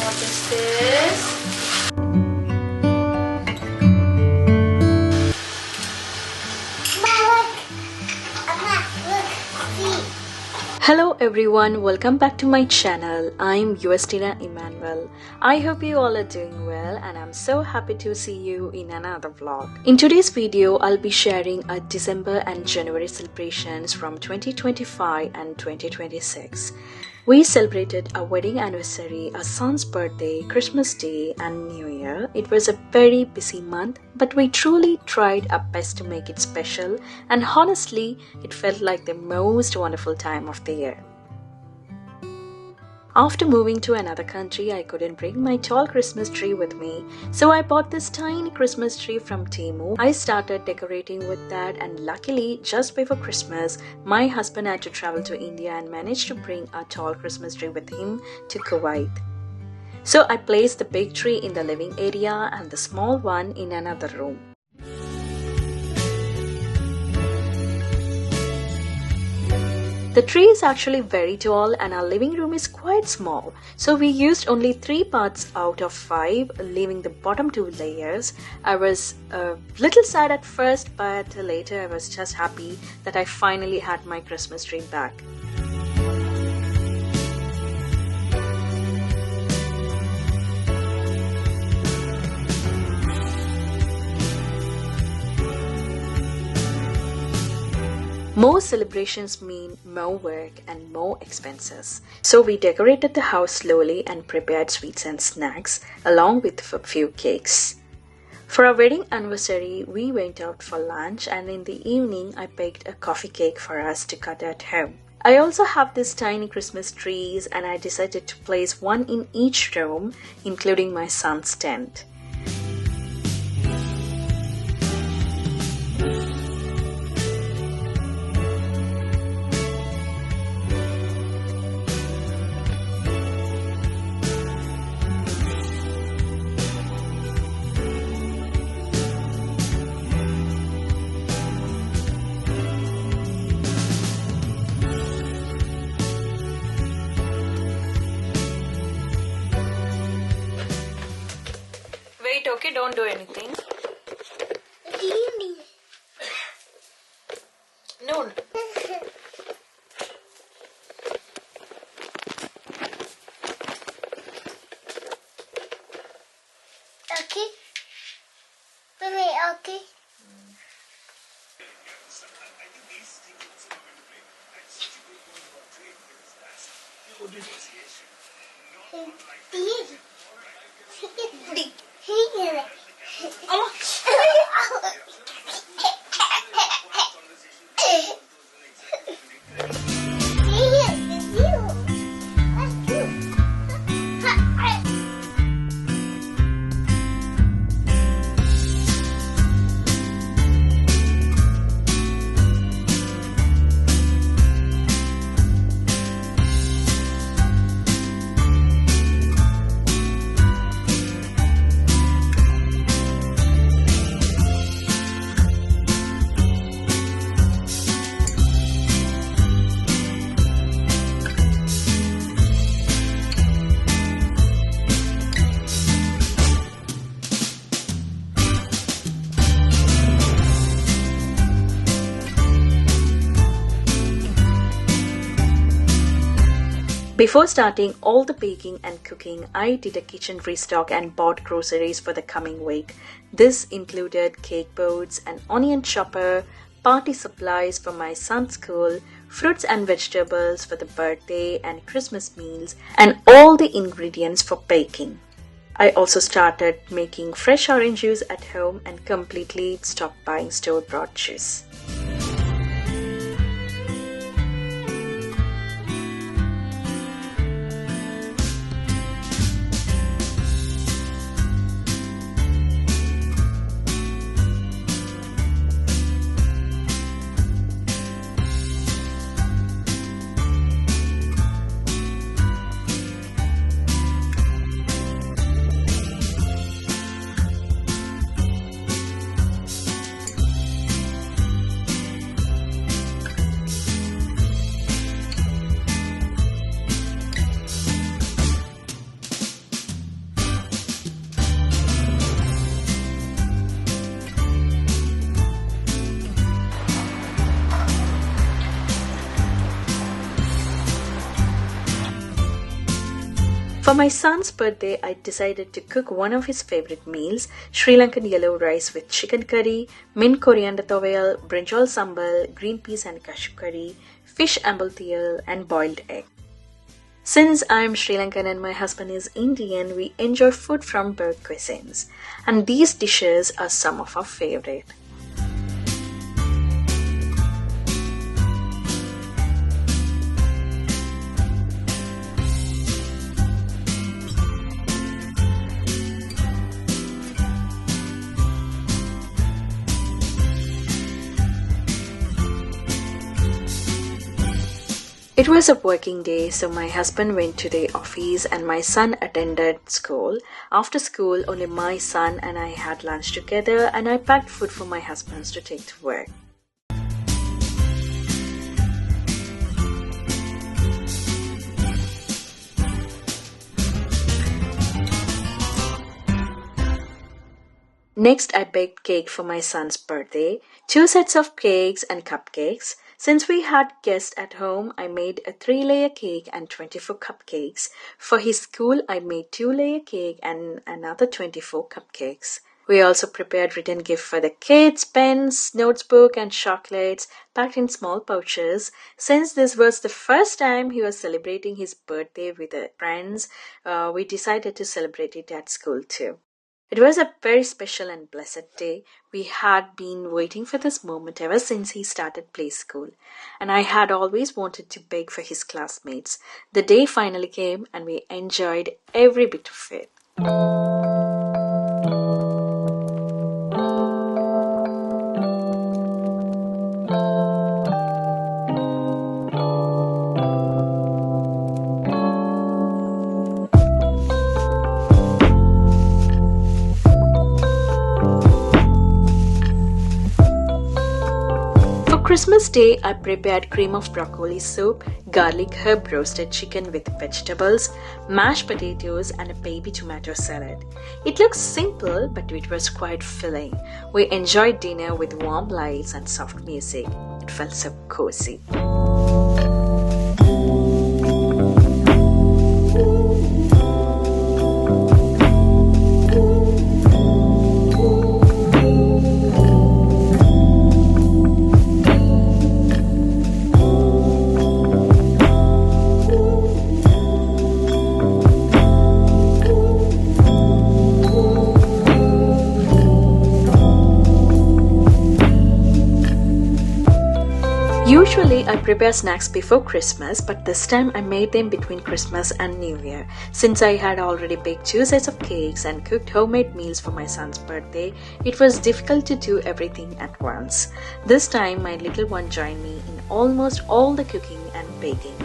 What is this? Hello everyone, welcome back to my channel. I'm Uverstina Emmanuel. I hope you all are doing well and I'm so happy to see you in another vlog. In today's video, I'll be sharing our December and January celebrations from 2025 and 2026. We celebrated our wedding anniversary, our son's birthday, Christmas Day and New Year. It was a very busy month, but we truly tried our best to make it special, and honestly, it felt like the most wonderful time of the year. After moving to another country, I couldn't bring my tall Christmas tree with me, so I bought this tiny Christmas tree from Temu. I started decorating with that, and luckily, just before Christmas, my husband had to travel to India and managed to bring a tall Christmas tree with him to Kuwait. So I placed the big tree in the living area and the small one in another room. The tree is actually very tall and our living room is quite small, so we used only 3 parts out of 5, leaving the bottom 2 layers. I was a little sad at first, but later I was just happy that I finally had my Christmas tree back. More celebrations mean more work and more expenses. So we decorated the house slowly and prepared sweets and snacks along with a few cakes. For our wedding anniversary, we went out for lunch, and in the evening I baked a coffee cake for us to cut at home. I also have these tiny Christmas trees and I decided to place one in each room, including my son's tent. Wait, okay, don't do anything. No. Okay. Wait, okay. Before starting all the baking and cooking, I did a kitchen restock and bought groceries for the coming week. This included cake boards, an onion chopper, party supplies for my son's school, fruits and vegetables for the birthday and Christmas meals, and all the ingredients for baking. I also started making fresh orange juice at home and completely stopped buying store-bought juice. For my son's birthday, I decided to cook one of his favorite meals, Sri Lankan yellow rice with chicken curry, mint coriander towel, brinjal sambal, green peas and cashew curry, fish ambaltiyal and boiled egg. Since I'm Sri Lankan and my husband is Indian, we enjoy food from both cuisines, and these dishes are some of our favorite. It was a working day, so my husband went to the office and my son attended school. After school, only my son and I had lunch together, and I packed food for my husband to take to work. Next, I baked cake for my son's birthday, 2 sets of cakes and cupcakes. Since we had guests at home, I made a 3-layer cake and 24 cupcakes. For his school, I made 2-layer cake and another 24 cupcakes. We also prepared written gift for the kids, pens, notebook and chocolates packed in small pouches. Since this was the first time he was celebrating his birthday with friends, we decided to celebrate it at school too. It was a very special and blessed day. We had been waiting for this moment ever since he started play school, and I had always wanted to bake for his classmates. The day finally came and we enjoyed every bit of it. Christmas Day, I prepared cream of broccoli soup, garlic herb roasted chicken with vegetables, mashed potatoes and a baby tomato salad. It looks simple, but it was quite filling. We enjoyed dinner with warm lights and soft music. It felt so cozy. Usually I prepare snacks before Christmas, but this time I made them between Christmas and New Year. Since I had already baked 2 sets of cakes and cooked homemade meals for my son's birthday, it was difficult to do everything at once. This time my little one joined me in almost all the cooking and baking.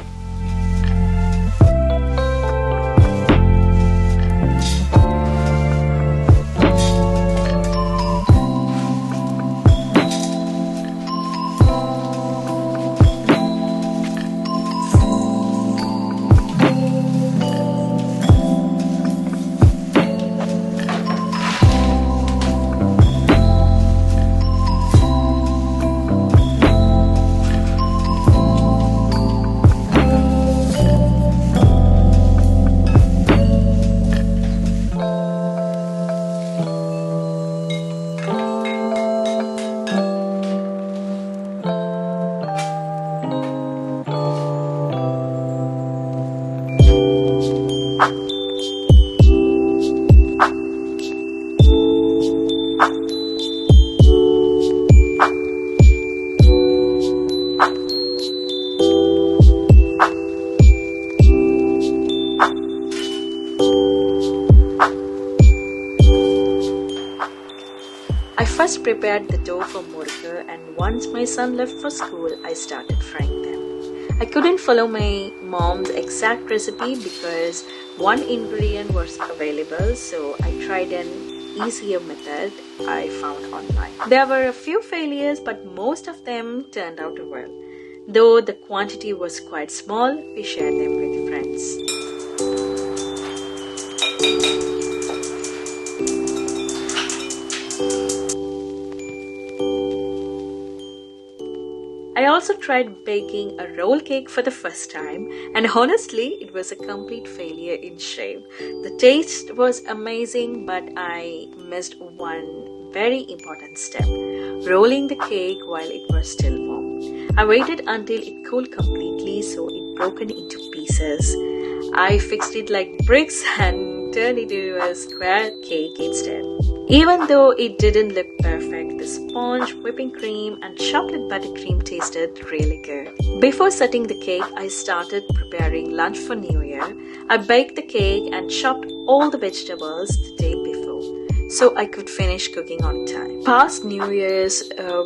I first prepared the dough for murukku, and once my son left for school, I started frying them. I couldn't follow my mom's exact recipe because one ingredient was available, so I tried an easier method I found online. There were a few failures, but most of them turned out well. Though the quantity was quite small, we shared them with friends. I also tried baking a roll cake for the first time, and honestly, it was a complete failure in shape. The taste was amazing, but I missed one very important step: rolling the cake while it was still warm. I waited until it cooled completely so it broken into pieces. I fixed it like bricks and turned it into a square cake instead. Even though it didn't look perfect, the sponge, whipping cream, and chocolate buttercream tasted really good. Before setting the cake, I started preparing lunch for New Year. I baked the cake and chopped all the vegetables the day before so I could finish cooking on time. Past New Year's,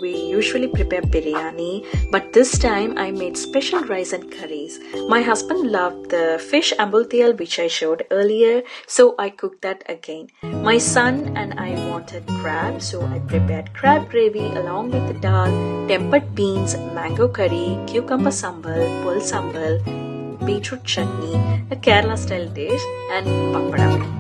we usually prepare biryani, but this time I made special rice and curries. My husband loved the fish ambultial which I showed earlier, so I cooked that again. My son and I wanted crab, so I prepared crab gravy along with the dal, tempered beans, mango curry, cucumber sambal, pul sambal, beetroot chutney, a Kerala style dish, and papadam.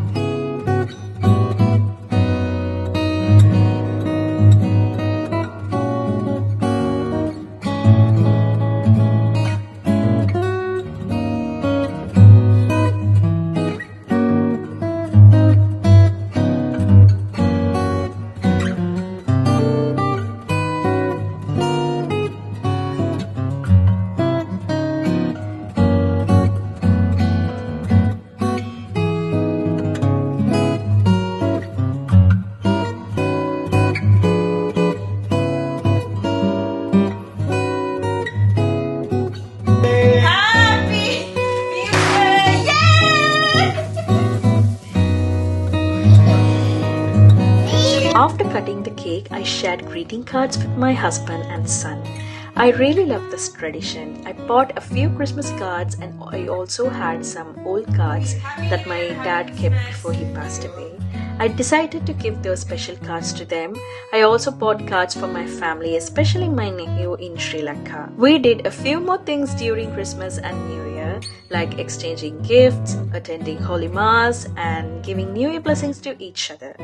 After cutting the cake, I shared greeting cards with my husband and son. I really love this tradition. I bought a few Christmas cards and I also had some old cards that my dad kept before he passed away. I decided to give those special cards to them. I also bought cards for my family, especially my nephew in Sri Lanka. We did a few more things during Christmas and New Year, like exchanging gifts, attending Holy Mass, and giving New Year blessings to each other.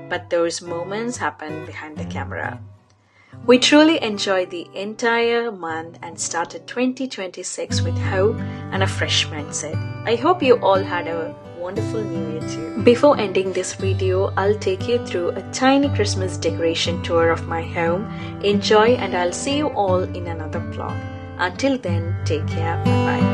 But those moments happened behind the camera. We truly enjoyed the entire month and started 2026 with hope and a fresh mindset. I hope you all had a wonderful New Year too. Before ending this video, I'll take you through a tiny Christmas decoration tour of my home. Enjoy, and I'll see you all in another vlog. Until then, take care. Bye bye.